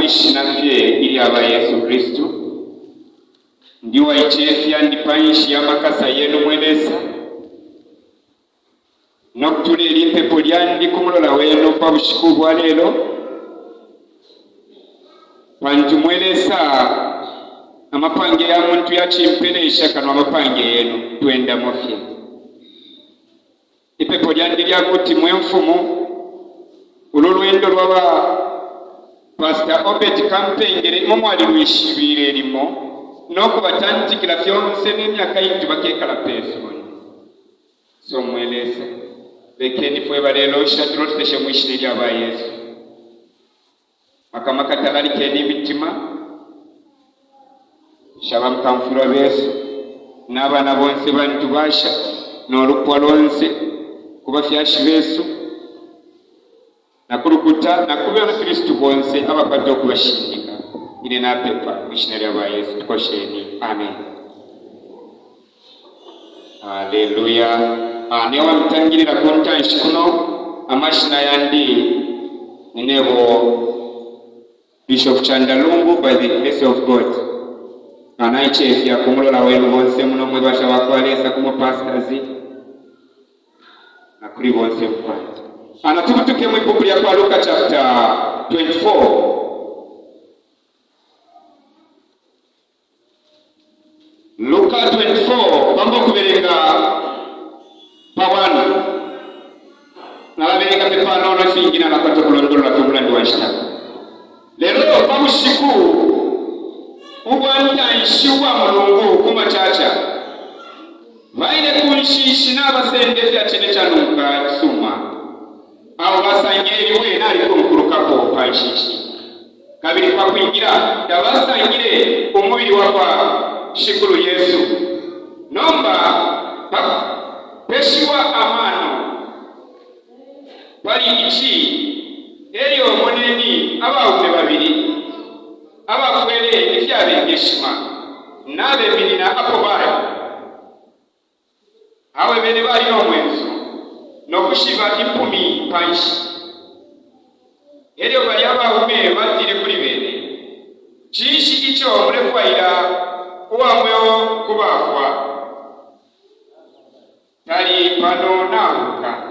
ishinafye ili aba Yesu Kristu ndiwa ichefya ndipanshi ya makasa yenu mwelesa nokutuleli ipepo lyandi kumulola wenu pa bushiku bwa lelo pantu mwelesa amapange ya muntu yachimpelesha kanwa amapange yenu twenda mofye ipepo lyandi lyakuti mwemfumu ululwendo lwaba Pastor Obed Kampengere momwali lwishibire limo nokubatandikira fyonse n'emyaka yintu bakekala peso so mwelesa bekeni fwe balelo shatuloteshe mwishire lyaba Yesu makamaka talalikeni imitima shaba mkamfura besu n'abana bonse bantu basha n'olupwa lonse kuba fyashi besu nakurukuta nakubera Kristu bonse abapata okubashindika ine na pepa missionary wa Yesu tukosheni amen. Haleluya. Newa mtangirira kontanshi kuno amashina yandi ninebo Bishop Chandalungu by the grace of God anaichef ya kumulola wenu bonse muno mwe basha bakwalesa kumo pastors na kuri bonse mkwanda anatubutuke mu Biblia ya Luka chapter 24 Luka 24 pambo kuberenga pawana nalaberenga pepano na singina na kwato kulondolola kumulandi wa shitaka lero pamushiku ubwanta nshiwa mulungu kuma chacha vaile kunshishi n'abasende vya chene chanuka kisuma au basangire we nali kumkurukapo panshishi kabiri kwa kuingira ndabasangire umubiri wakwa shikuru Yesu nomba peshiwa amano bali ichi elio moneni abawume babiri abafwele ifyabengeshima nabe minina apo bali awe bene bali nomwenzo nokushiba impumi panshi elio bali abawume batire kuri bene chishi icho murefaira uwamweo kubafwa tali pano nahuka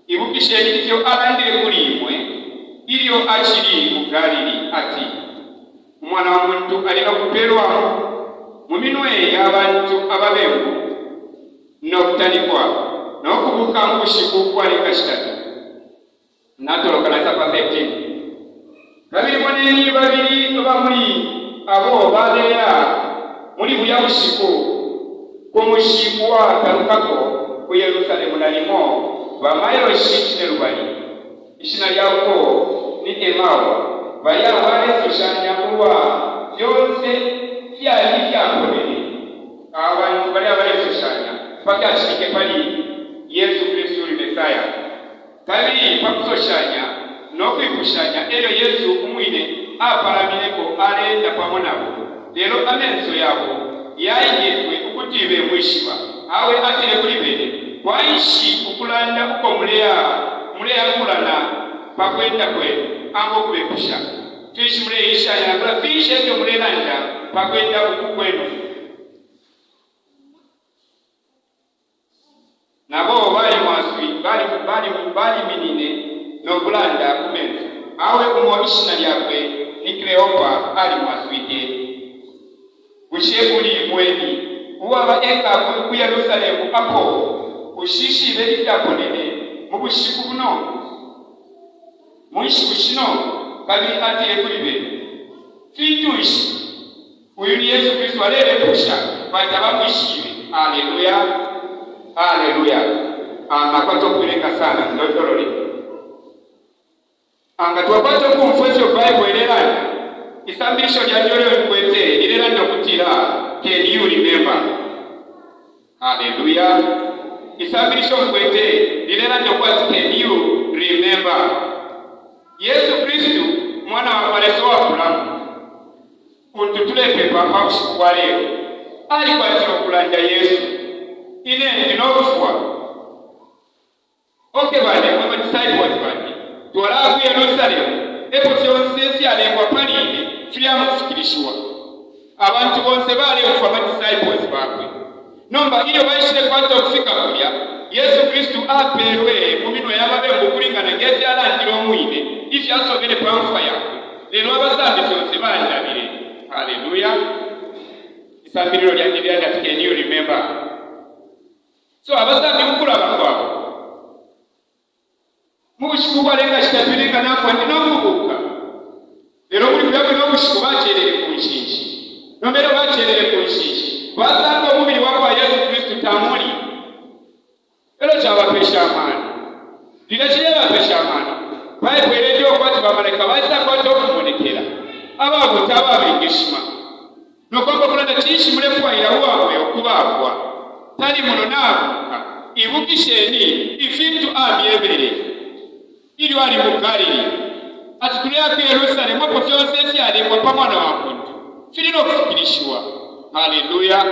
ibukisheni ivyo alandire kuri imwe ilio achiri mugalili ati umwana wa muntu alina kuperwamu mu minwe y'abantu ababembu n'okutanikwa n'okubuka mu bushiku bw'aleka shitatu natolokana chapa 13 kabiri moneni babiri bamuli abo balera muri buya bushiku kumushiku wa tarukako ku Yerusalemu nalimo bamayo shitine rubali ishina lyako ni Emao baya wale soshanya kuwa byose byali byakoreye abantu bali abale soshanya paka ashike pali Yesu Kristo uri Mesaya kali pakusoshanya no kwibushanya ero Yesu umwine aparamineko alenda pamonabo lero amenzo yabo yayigetwe ukutibe mwishiba awe atire kuri bene waishi ukulanda uko muleya kulana pakwenda kwenu ango kubepusha fishi muleisha yanakula fishi ebyo mulelanda pakwenda uku kwenu nabo bali mwaswi bali minine nokulanda kumenzo awe umo ishina lyakwe ni Kleopa ali mwaswite kushekuli mweni uwaba eka ku Yerusalemu apo ushishi beli byakonene mu bushiku buno mwishiku shino kali atire kuli bene fituishi uyu ni Yesu Kristo alele pusha bataba mwishiwe haleluya haleluya anakwato kulenga sana ndotolole angatwapata kumfosyo Bible elelana isambirisho lya njole kwete ilelana kutira can you remember haleluya isambirisho kwete ilelana kwati can you remember Yesu Kristo mwana wa Paleso wa Abrahamu untutule pepa kwa leo alikwatira kulanja Yesu ine ndinofwa okay bale mama disciples bale twala ku Yerusalemu epo fyonse alengwa palile filiamu kufikirishwa abantu bonse bale okufa disciples bakwe nomba ile baishire kwata okufika kulya Yesu Kristu aperwe mu minwe y'ababembe kulingana ngezi alandira omwine ifi asogere pamfa yakwe lero abasambi fyonse balabire. Haleluya. Isambiriro lya Biblia that can you remember. So abasambi mukulaba kwabo mubushiku bwalenga kitatulinga nakwa ndinokubuka lero buli byabwe n'obushiku bakyerere ku nshinji nombere bakyerere ku nshinji basanga omubiri wa Yesu Kristu tamuli ero kyabapesha amaani lino kyebapesha amaani Bible eredio kwati bamalayika baza kwati okumonekera ababo tababengeshima nokwamba kulanda kishi mulefu waira wawe okubaafwa tali muno naabuka ibukisheni ifintu amyebere ili wali mukaliri ati tuleyako Yerusalemu apo fyonse fyalengwa pamwana wa muntu filina okufikirishiwa. Haleluya.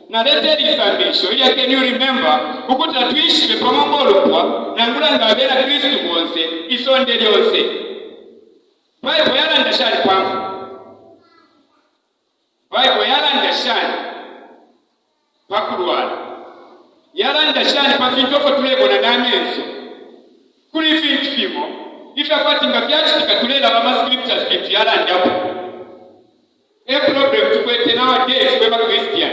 Naleta elisambisho ili can you remember ukuta tuishime pamongo olupwa nangula ngabera Kristu bonse isonde lyonse Bible yalanda shali pamfu Bible yalanda shali pakulwala yalanda shali pafintofo tulebona n'amenso kuli fintu fimo ifya kwatinga byachitika tulela bama scriptures fintu yalandapo problem tukwete nowadays kweba Christian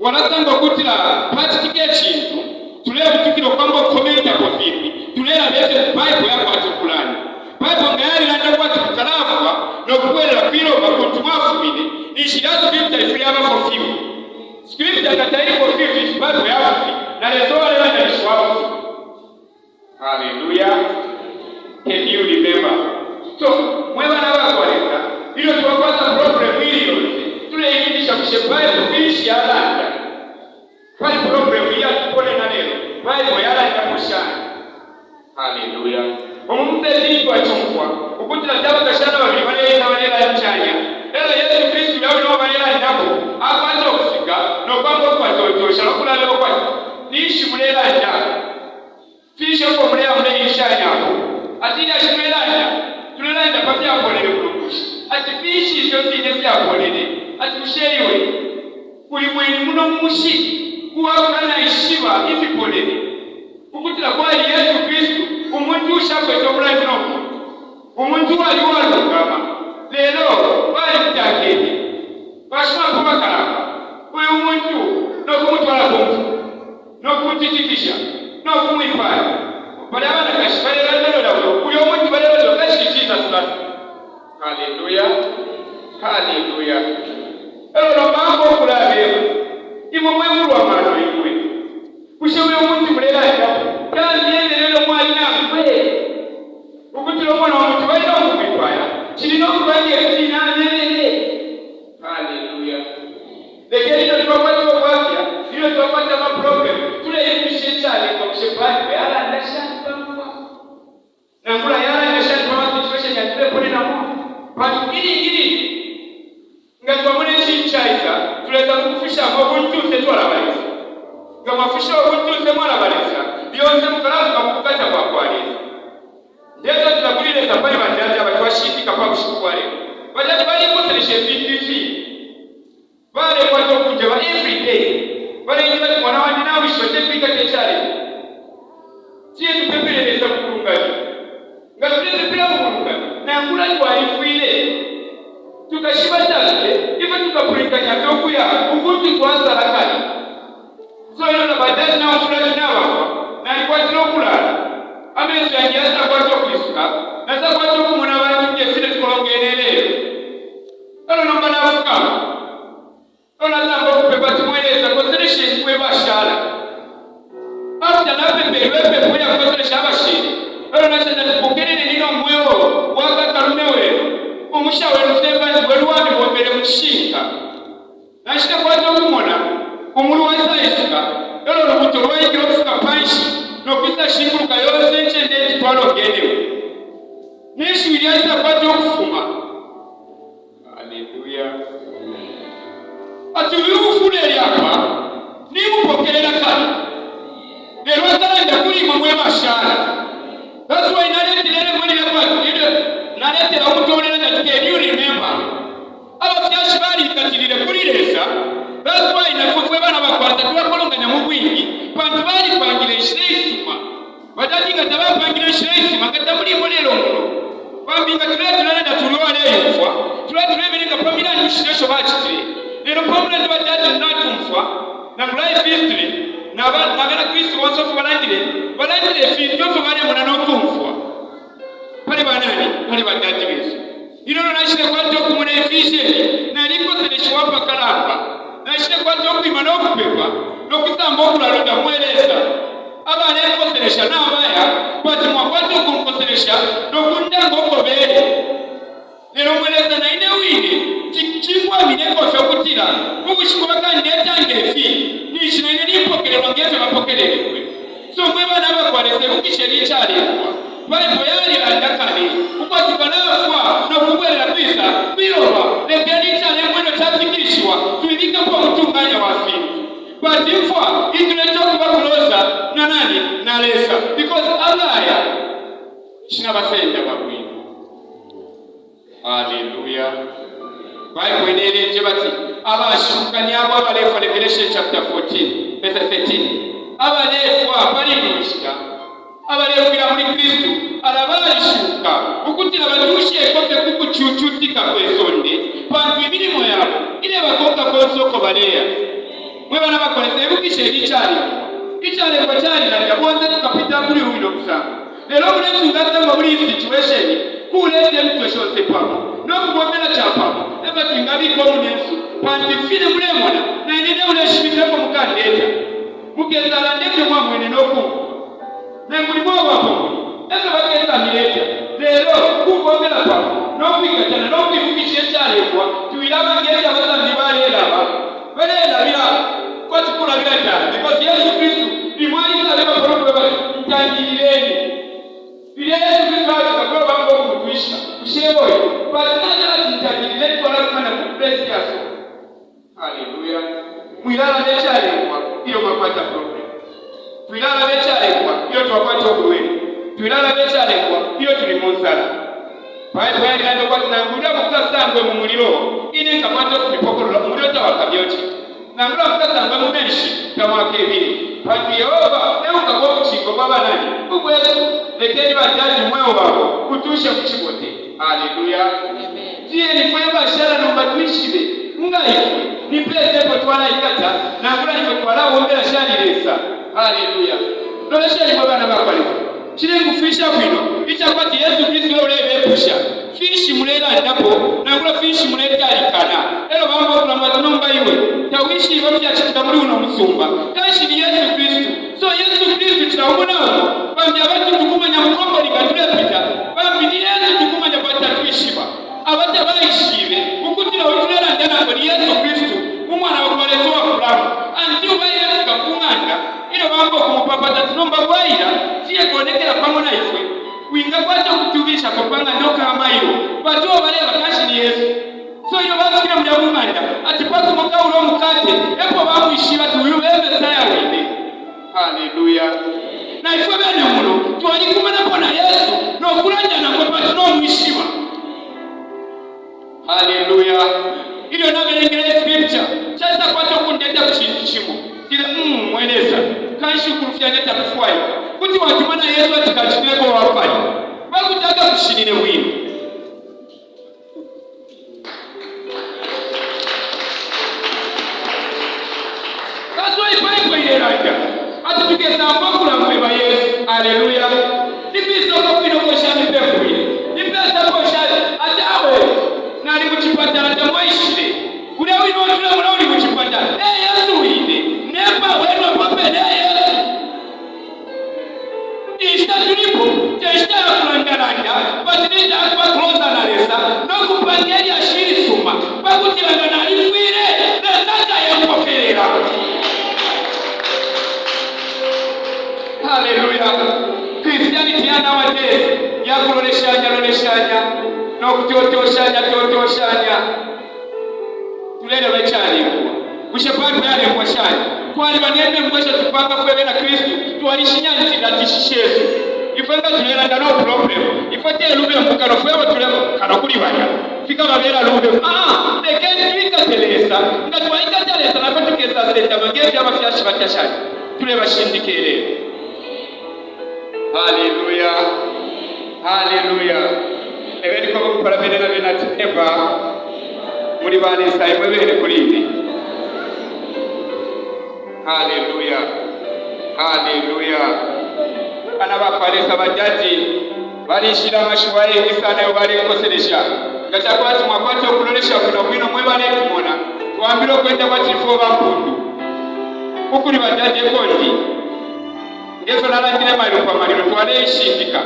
wanasanga kutira patitike ekintu tuleba butukiro kwamba komenta kwa vipi tulela bese Bible yako atukulani Bible ngayali landa kwati kutalafa nokuwela pilo bakuntumafumine nishirazo bimta ifuyaba for few scripture katari for few Bible yako na lezoa landa nishwabu. Hallelujah. Can you remember? So, mwewa na wako waleka ilo tuwapata problem hili tunaikidisha kushepaye kufishi ya landa kwani problem ya tupone na leo Bible ya landa kushana. Hallelujah. Umumte zintu wa chungwa ukutila tabu kashana wa vilimane walela mchanya ela Yesu Kristu yawe na walela ndapo akwanza kufika no kwamba kwa totosha lakula leo kwa niishi mulela ndapo fisho kwa mulela mle ishanya hapo atini ashimwelanda tulelanda papya akolele kulukushi ati fishi isyo sine syakolele ati kusheriwe kuli mweni muno mushi kuwakana ishiba ifikolele ukutila kwali Yesu Kristu umuntu ushakweta omulangi n'omuntu omuntu wali walungama lero bali mutakende bashima kubakalaba oyo omuntu n'okumutwala kumfu n'okumutikikisha n'okumwipala bali abana kashibalera ndolola uyo omuntu balero kashikitiza sulasi. Haleluya. Haleluya. Ero mambo okulabira imwe mwemulwa mano imwe kushewe omuntu mulera ndapo kandi lero mwalina mwe ukutira omwana omuntu balina okumwipala kirina okubaga ekina nyerere. Haleluya. Lekerino tuwakwata okwafya ilo tuwakwata maproblem tuleyekishe cyane kwa kushepaye yalanda shani pamwa nangula yalanda shani pamwa situation ya tulepone na mungu patu giri ngatwa mune chinchaisa tuleta kukufisha mwabuntuse twalabaliza nga mwafisha wabuntuse mwalabaliza biyonse mukalafu kakukukata kwa kwaliza ndezo tulakulile sambali bandaja batwashindika kwa kushukwale bajaji bali kuseleshe fitifi bale kwato kunja ba everyday bale ingira mwana wandi nawe shote pika techale tie tupepeleleza kukulungani ngatuleze pila kukulungani na ngula twalifuile tukashiba tale ife tukapulinganya tokuya ukuntu twasala kali so ilo na badani na ufulani na wakwa na nikwatilo kulala amezu yangiasa kwato kuisuka na sa kwato kumuna watu ngesile tukolongeneleo alo nomba na ufukama ona zamba kupepa tumweleza consideration kwe bashala after napepelwe pepuya consideration abashiri ona chanda tupokelele nino mwewo waka karumewe umushawe nusemba weruwami bombele mushinga nashika kwato kumona umuru wa saisuka ero rubuto rwayikira kufuka panshi no kwisa shinguluka yose nchende twalo genewe nishu ilianza kwato kufuma. Haleluya. Ati uyufuleli apa nimupokelela kali lero atalanda kulima mwe bashara that's why naletilele mwene batulire naletera omutolera nga you remember abafyashi bali katirire kuliresa. That's why nakufwe bana bakwata tubakolonganya mu bwingi bantu bali kwangira ekisima badati nga tabapangira ekisima katamuli molero muno bambinga tulenda tulwala eyofa tulebinga pamira nishesho bakitire lero pamira ndibadati natumfa na life history nabana Kristo wasofu balandire fintu ofu bali muna n'okumfwa bali banani bali badati besu inono nashire kwati okumuna efisheni nalikosere wapa kalamba nashire kwati okwima n'okupepa n'okusamba okulalonda mweresa abana enkoseresha n'abaya kwati mwakwati okunkoseresha n'okundanga okobere lero mweresa naine wine kingwamine kofe okutira mukushikobaka ndetanga efi nishinaine nimpokererwa ngefe bapokererwe so mwe bana bakwalese bukisheri kyalekwa Bible yaliranda kale ukwati balafwa n'okubwerera kwisa biroba lebyali kyale mweno kyafikishwa tuibika kwa mtunganya wa fintu but mfwa ituleta okubakuloza na nani na lesa because alaya shinabasenda babwini. Hallelujah. Bible ineleje bati abashukani abo abalefa Revelation chapter 14 verse 13 abalefa balinushika abalefira muri Kristo arabarishuka ukutira batushe kofe kukuchuchutika kwesonde bantu ibirimo yabo ile bakoka konsoko baleya mwe bana bakoleze bukisheri icyale kwa cyari na yabonze tukapita kuri wino kusanga lero muri ngaza muri situation kulete mtu shose pamo no kubomera chapamo everything ngabi ko munensu panti fine muremona na nene ule shimite ko mukandeta mugezala ndeke mwa mwene noku na mulimo wapo ese bakeza mileta lero kubomera pamo no kwikatana no kwibukishe cyale kwa tuilaba ngeza bazandi balela bila kwa tukula bila cyane because Yesu Kristo ni mwaliza leo problema mtangireni Yesu Kristo akakora bambo kutuisha usheboye batana atitangireni kwa kumana kubless yaso. Hallelujah. Mwilala bechale kwa hiyo mapata problem twilala bechale kwa hiyo twapata obwele twilala bechale kwa hiyo tulimonsala Bible yalando kwa tunangulia mukasangwe mu muliro ine kapata kulipokolo muliro tawakabyochi nangula mukasangwe mu benshi tamwake ebiri pati Yehova euka kwa kuchingo baba nani ukwetu lekeni bajaji mweo babo kutusha kuchibote. Hallelujah. Amen. Tie ni fweba shara no batwishibe ngaifu ni place epo twala ikata nangula ifo twala ombera shani lesa. Hallelujah. Nole shani baba na bakwalifu chilengu fisha bwino ichakwati Yesu Kristo olebe pusha fishi mulera ndapo nangula fishi muleta alikana ero bambo kula matumba iwe tawishi bafya chikuta muri uno musumba kashi ni Yesu Kristo so Yesu Kristo chiraubona bamya abantu tukumanya mukombo likatulepita bambi ni Yesu tukumanya batatwishiba abata bayishibe ukutira utulera ndana ko ni Yesu Kristo umwana wakwalezo wa kulamu anti ubaye kakunganda ero bambo kumupapata tunomba bwaira tiye konekera pamona ifwe winga kwacho kutubisha kopanga ndoka amairo batu bale bakashi ni Yesu so iyo basikira muri abumanda ati pako mukawulo mukate epo bamwishiba tuyu Mesaya wende. Hallelujah. Na ifwe bene muno twali kumana kona Yesu no kulanja na kwa patu mwishiba. Hallelujah. Ile naberengere scripture chasa kwacho kundenda kushindishimo kile mweneza kanshi kurufyanya takufwai kuti watumana Yesu atikachimeko wapani bakutaka kushinine wino. Bible ileraja ati tukeza mbokula mweba Yesu. Hallelujah. Nipiso kwa kwino koshani pepo ile nipesa koshani atawe na alimuchipata na tamoishile ule wino otula muna ulimuchipata Yesu wine nepa weno papele Yesu ishta tulipo teshta ya kulangaranja patinita akwa kloza na lesa no kupangeli ya shiri suma pakutilanga na alifwire na sata ya mpokelera. Hallelujah. Christianity nowadays yakuloleshanya no kutotoshanya tulele bachali kushapata yale kwa shani kwali banene mwesha tupanga fwe na Kristo twalishinyani tidatishishesu ifanga tulera no problem ifate lube mukano fwewe tuleko kana kuli banya fika babera lube leke twika telesa ngatwaika telesa na fatukeza senta bagezi abafyashi batyashani tule bashindikere. Haleluya, haleluya. Ebeni kwa mukora bene na bena temba muri bane sai mwebere kulindi. Haleluya, haleluya. Ana bafarisa bajaji barishira amashuwaye bisana yo bari koseresha ngachakwati mwakwati okulolesha kuno bwino mwebale kumona twambiro kwenda kwatifo bampundu ukuri bajaji kondi ngezo nalangire mairo kwa mariro twale ishindika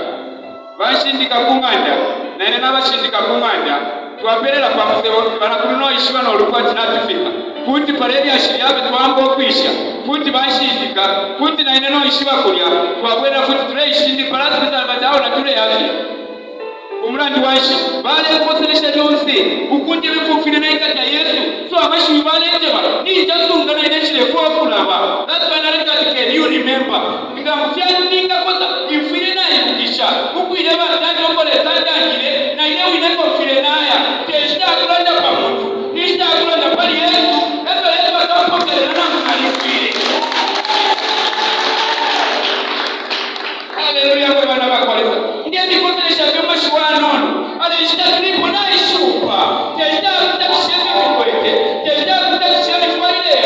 bashindika kunganda nene nabashindika kunganda twaperera kwa musebo banakuno ishiba no lukwati natufika futi pareli ashiriabe twambo kwisha futi bashindika futi na ineno ishiba kulya twabwera futi tule ishindi parasi bizabadao na tule yafi umurandi wanshi bale koseresha yonse ukunje bifufire na ikata Yesu so amashi bale njema ni jasunga na ineshile kwa kulaba. That's why I can you remember ngamfyantinga kosa ifire na ikisha ukwire batanje okole tandangire na ile wineko fire naya teshita kulanja pa muntu nishita kulanja pa Yesu ezo Yesu atapokele na alifire. Haleluya kwa bana bakoleza ndiye nikotelesha kama shwanono alishita tulipo na ishupa teshita kutakishia kwete teshita kutakishia faile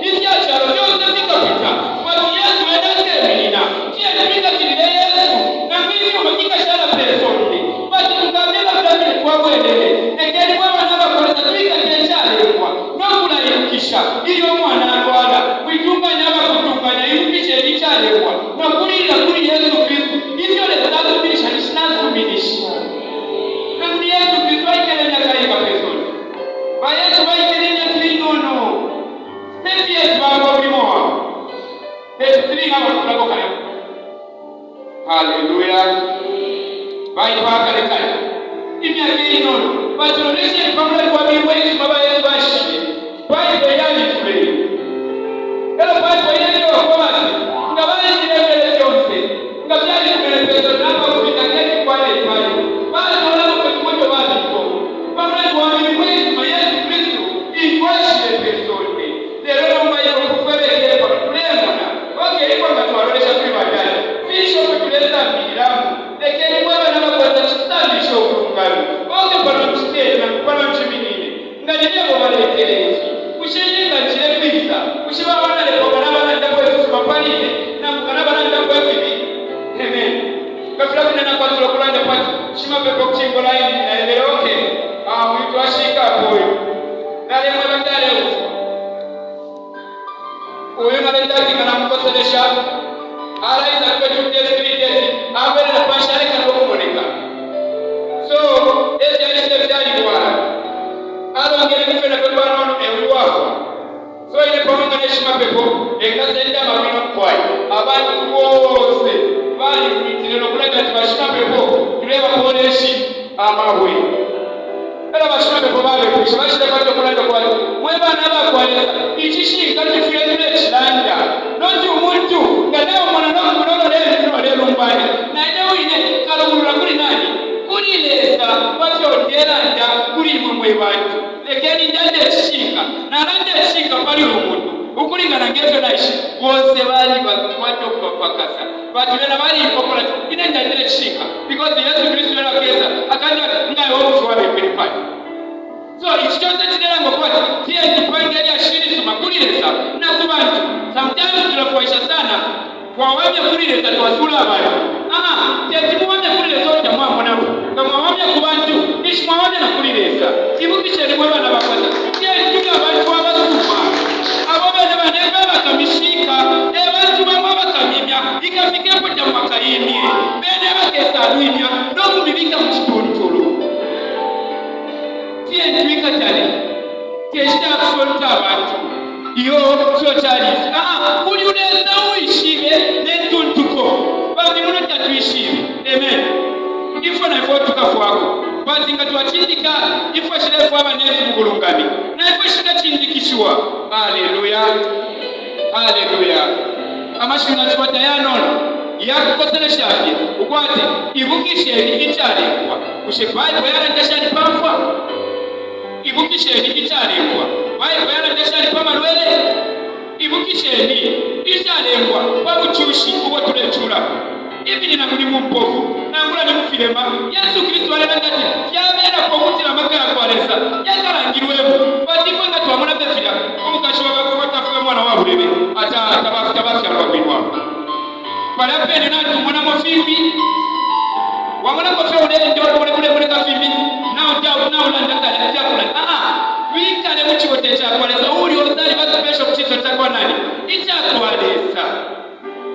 hizi acharo yote zikapita kwa Yesu endake milina kia nipika kilile Yesu na mimi umakika shala pesoni basi tukabila mtazini kwa kwendele nekeni kwa wana bakoleza tuika tenchale kwa nokula yukisha iyo mwana alwala kuitunga nyama kutunganya yukisha ilichale kwa nakulila kuli Yesu Kristu hivyo leza kumilisha nishinazumilisha na kuli Yesu Kristu waikelenya kaiba pesoni ba Yesu waikelenya kilinono seti Yesu wango ulimoa seti tili hama tutako kaya. Haleluya baipaka lekaya imya kilinono batuloneshe mpamla kwa miwa Yesu baba Yesu bashile baipe yali tulei elo baipe yali wakwati ngabali jilebele jonse ngabyali kumele peso napa kubitakeni kwa Yesu bali wala mkutimojo badiko pamla kwa miwa Yesu ma Yesu Kristu ikwashile pesoni lelo mbaiko kufwele kwa tulemona oke iko ngatuwalolesha kuri badali fisho kutuleza mbilamu lekeni mwewe na makwata chitandisho kurungani oke pano mchitele na kupano mchiminine nganilebo walekelezi kushenyenga chile pisa kushiba wana lepokana wana ndapo Yesu mapaline na mkana wana ndapo Yesu. Amen. Kafila kuna kwa tulo kulanda pati shima pepo kuchingo laini na eleoke mwitu ashika boyo nale mwana tale uyu naletaki kana mkoselesha alaiza kwetu deskriptesi abele na pashare kana kumoneka so ezi alise vyali bwana alongele kufena kwa nono ewiwako so ile pamoja na shima pepo ekasenda mabino kwai abantu bose bali kuitileno kulega tibashima pepo tuleba kuoneshi amabwe era bashima pepo babe kusha bashida kwato kulanda kwali mweba naba kwaleza ichishika kifiyele chilanda noti umuntu nganao mwana no kunono lelo mbanya na leo ine kalumura kuli nani kuli lesa batyo ndelanda kuli mwe bantu lekeni ndande chishika na ndande chishika pali umuntu ukulingana ngezo naishi bose bali bakwato kupakasa batubena bali ipokola ine ndande chishika because Yesu Kristo era keza akanja ngayo obuswabe kwipani so ichichose chinerango kwati tiye tupangelia shiri sumakulilesa na kubantu sometimes tunafuaisha sana kwa wabia kulilesa tuwasula abali tiye timuwabia kulilesa oja mwamona kama wabia kubantu ishi mwabia na kulilesa ibukiche ni mweba na bakwata tiye tuga bantu wabasuma ababene baneba bakamishika bantu bamwa bakamimya ikafike poja mwakaimye bene bakesa aluimya no kumibika mchituntulu tiye tuika tali tiye shita kusolta abantu iyo so tali kuli uneza uishibe netuntuko bandi muno tatuishibe. Amen. Ifo na ifo tukafuako bandi nga twachindika ifo shirefu abanefu mugulungani na ifo shika chindikishwa. Haleluya, haleluya. Amashina chwata yanono yakukosele shafye ukwate ibukisheni icyalekwa ushe Bible yarandeshani pamfwa ibukisheni icyalekwa Bible yarandeshani pamalwele ibukisheni icyalekwa babucyushi ubo tulecura ibini na muri mumpofu nangura ni mufilema Yesu Kristo alendati yabera ko mutira makara kwaresa yakarangirwemo batifwe ngatwamuna befira umukashiba bakufata mwana wa burebe ata bafya rwabinwa parapene natu mwana mofimbi wamwana kofia udele ndio kule kafimbi nao landakale cyakula wikale muchibote cyakwalesa uri ozali basipesha kuchito cyakwa nani icyakwalesa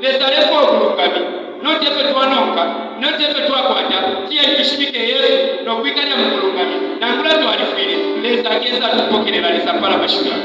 lesa lefo kulukami noti efe tuwanoka noti efe tuwakwata tiye kishimike Yesu no kwikale mu kulukami nangula to alifire lesa kesa tupokelera lesa pala mashura